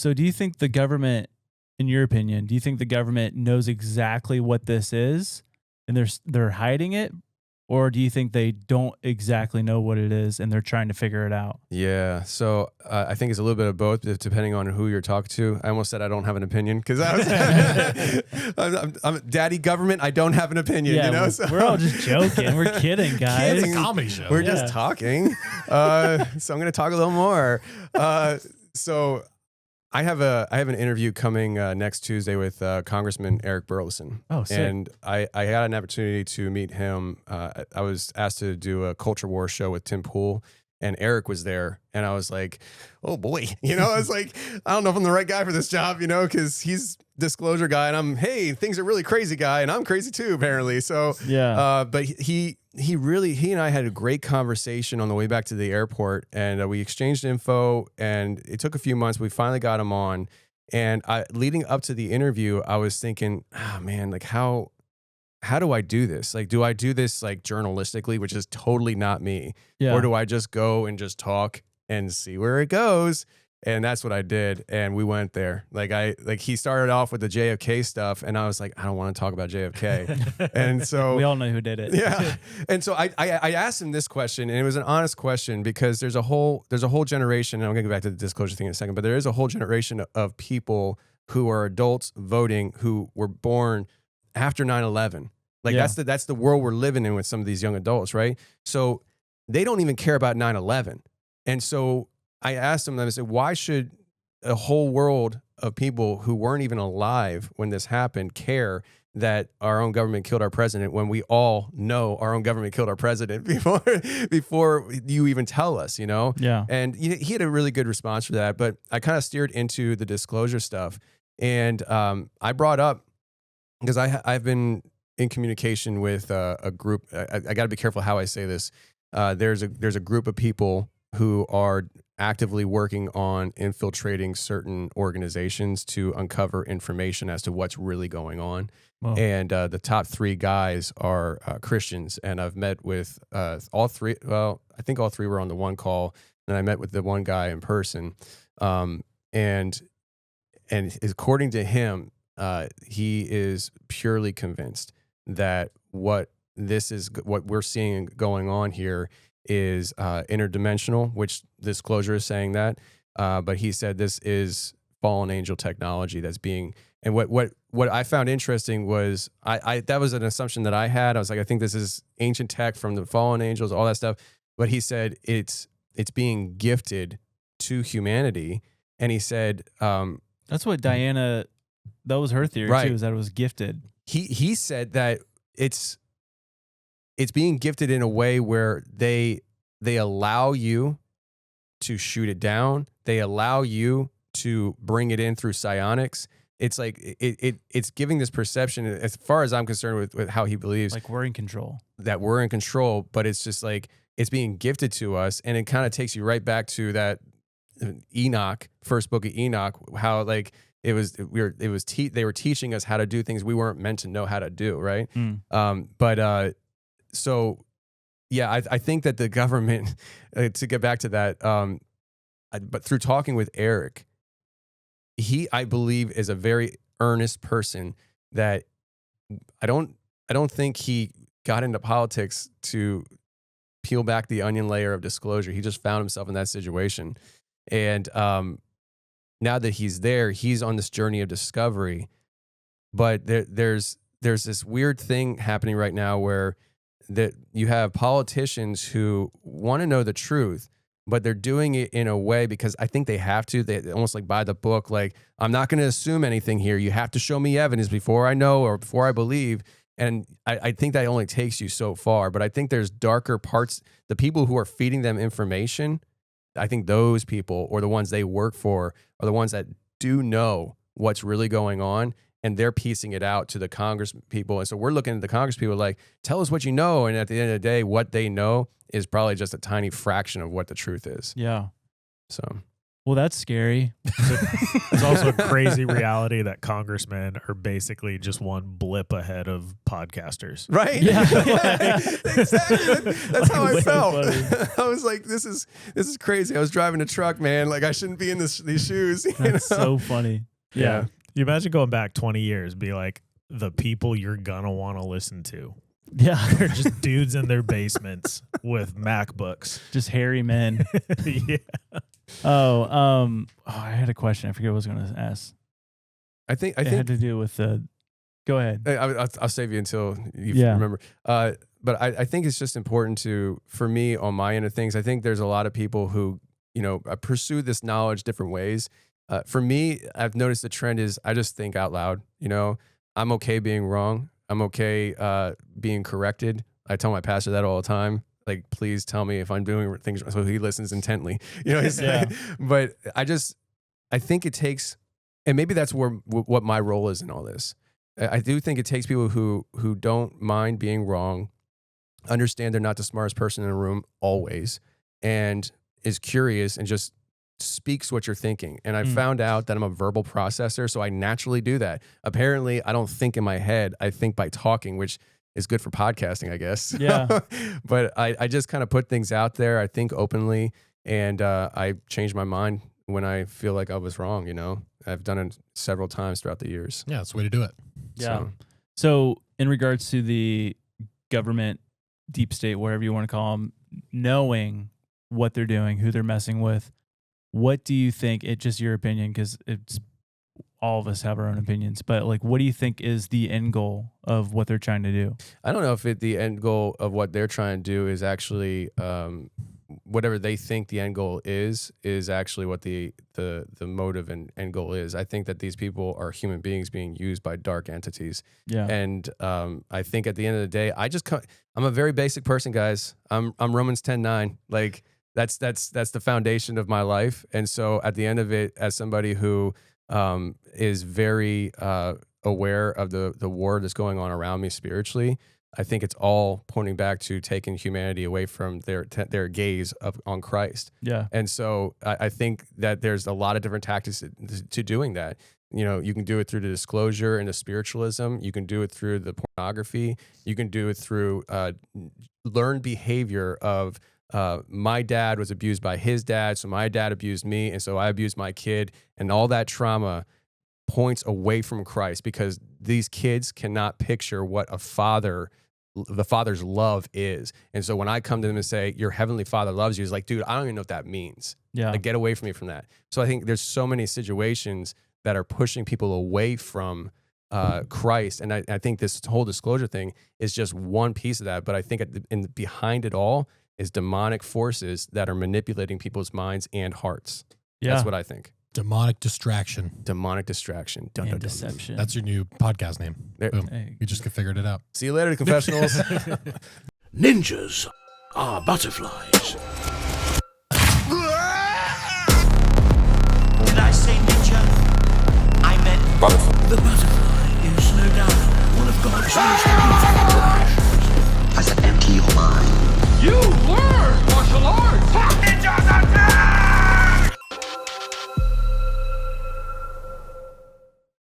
So do you think the government, in your opinion, do you think the government knows exactly what this is and they're hiding it? Or do you think they don't exactly know what it is and they're trying to figure it out? Yeah, so I think it's a little bit of both, depending on who you're talking to. I almost said I don't have an opinion because I was, I'm daddy government. I don't have an opinion. Yeah, you know, we're all just joking. We're kidding, guys. It's a comedy show. We're just talking. So I'm going to talk a little more. So I have an interview coming next Tuesday with Congressman Eric Burleson. Oh, sick. And I had an opportunity to meet him. I was asked to do a culture war show with Tim Pool, and Eric was there. And I was like, oh boy, I was like, I don't know if I'm the right guy for this job, because he's disclosure guy, and I'm, hey, things are really crazy guy, and I'm crazy too, apparently. So yeah. But he and I had a great conversation on the way back to the airport, and we exchanged info, and it took a few months. We finally got him on, and leading up to the interview, I was thinking, man, like how do I do this? Like, do I do this like journalistically, which is totally not me, or do I just go and just talk and see where it goes? And that's what I did. And we went there. He started off with the JFK stuff, and I was like, I don't want to talk about JFK. And so we all know who did it. Yeah. And so I asked him this question, and it was an honest question, because there's a whole generation, and I'm gonna go back to the disclosure thing in a second, but there is a whole generation of people who are adults voting who were born after 9/11. Like that's the world we're living in with some of these young adults, right? So they don't even care about 9/11. And so I asked them, I said, why should a whole world of people who weren't even alive when this happened care that our own government killed our president, when we all know our own government killed our president before you even tell us, Yeah. And he had a really good response for that, but I kind of steered into the disclosure stuff. And I brought up, because I've been in communication with a group. I got to be careful how I say this. There's a group of people who are actively working on infiltrating certain organizations to uncover information as to what's really going on. Wow. And the top three guys are Christians, and I've met with all three. Well, I think all three were on the one call, and I met with the one guy in person. And according to him, he is purely convinced that what we're seeing going on here is interdimensional, which disclosure is saying that. But he said this is fallen angel technology that's being, and what I found interesting was I that was an assumption that I had. I was like, I think this is ancient tech from the fallen angels, all that stuff. But he said it's being gifted to humanity. And he said, that's what Diana, that was her theory too, is that it was gifted. He said that it's being gifted in a way where they allow you to shoot it down. They allow you to bring it in through psionics. It's like it's giving this perception, as far as I'm concerned, with how he believes, like we're in control. That we're in control, but it's just like it's being gifted to us, and it kind of takes you right back to that Enoch, first book of Enoch, how like they were teaching us how to do things we weren't meant to know how to do, right? So yeah, I think that the government, to get back to that, but through talking with Eric, I believe is a very earnest person that I don't think he got into politics to peel back the onion layer of disclosure. He just found himself in that situation. And now that he's there, he's on this journey of discovery. But there's this weird thing happening right now where that you have politicians who want to know the truth, but they're doing it in a way because I think they have to. They almost like by the book, like, I'm not going to assume anything here. You have to show me evidence before I know or before I believe. And I think that only takes you so far. But I think there's darker parts. The people who are feeding them information, I think those people, or the ones they work for, are the ones that do know what's really going on. And they're piecing it out to the Congress people. And so we're looking at the Congress people like, tell us what you know. And at the end of the day, what they know is probably just a tiny fraction of what the truth is. Yeah. So Well, that's scary. It's also a crazy reality that congressmen are basically just one blip ahead of podcasters. Right? Yeah. Exactly. That's how I Way felt. funny. I was like, this is crazy. I was driving a truck, man. Like I shouldn't be in these shoes. you That's know? so funny. Yeah. You imagine going back 20 years, be like the people you're gonna want to listen to. Yeah. They're just dudes in their basements with MacBooks. Just hairy men. Yeah. I had a question. I forget what I was going to ask. I think It had to do with the. Go ahead. I'll save you until you Yeah. remember. But I think it's just important for me on my end of things. I think there's a lot of people who, pursue this knowledge different ways. For me, I've noticed the trend is I just think out loud. I'm okay being wrong. I'm okay being corrected. I tell my pastor that all the time. Like, please tell me if I'm doing things, so he listens intently. Yeah. But I think it takes, and maybe that's what my role is in all this. I do think it takes people who don't mind being wrong, understand they're not the smartest person in the room always, and is curious and just speaks what you're thinking. And I found out that I'm a verbal processor, so I naturally do that. Apparently, I don't think in my head. I think by talking, which is good for podcasting, I guess. Yeah. But I just kind of put things out there. I think openly, and I change my mind when I feel like I was wrong. I've done it several times throughout the years. Yeah, that's the way to do it. Yeah. So in regards to the government, deep state, whatever you want to call them, knowing what they're doing, who they're messing with, what do you think? It's just your opinion, because it's all of us have our own opinions. But like, what do you think is the end goal of what they're trying to do? I don't know if the end goal of what they're trying to do is actually whatever they think the end goal is actually what the motive and end goal is. I think that these people are human beings being used by dark entities. Yeah. And I think at the end of the day, I'm a very basic person, guys. I'm Romans 10:9. Like that's the foundation of my life. And so at the end of it, as somebody who is very aware of the war that's going on around me spiritually, I think it's all pointing back to taking humanity away from their gaze on Christ. Yeah. And so I think that there's a lot of different tactics to doing that. You can do it through the disclosure and the spiritualism. You can do it through the pornography. You can do it through learned behavior of my dad was abused by his dad, so my dad abused me, and so I abused my kid, and all that trauma points away from Christ, because these kids cannot picture what the father's love is. And so when I come to them and say, your heavenly father loves you, he's like, dude, I don't even know what that means. Yeah. Like, get away from me from that. So I think there's so many situations that are pushing people away from Christ. And I think this whole disclosure thing is just one piece of that. But I think behind it all is demonic forces that are manipulating people's minds and hearts. Yeah. That's what I think. Demonic distraction. Demonic distraction. Dun, And dun, dun. deception. That's your new podcast name. There. Boom. Hey. You just figured it out. See you later, confessionals. Ninjas are butterflies. Did I say ninja? I meant The butterfly is no doubt one of God's most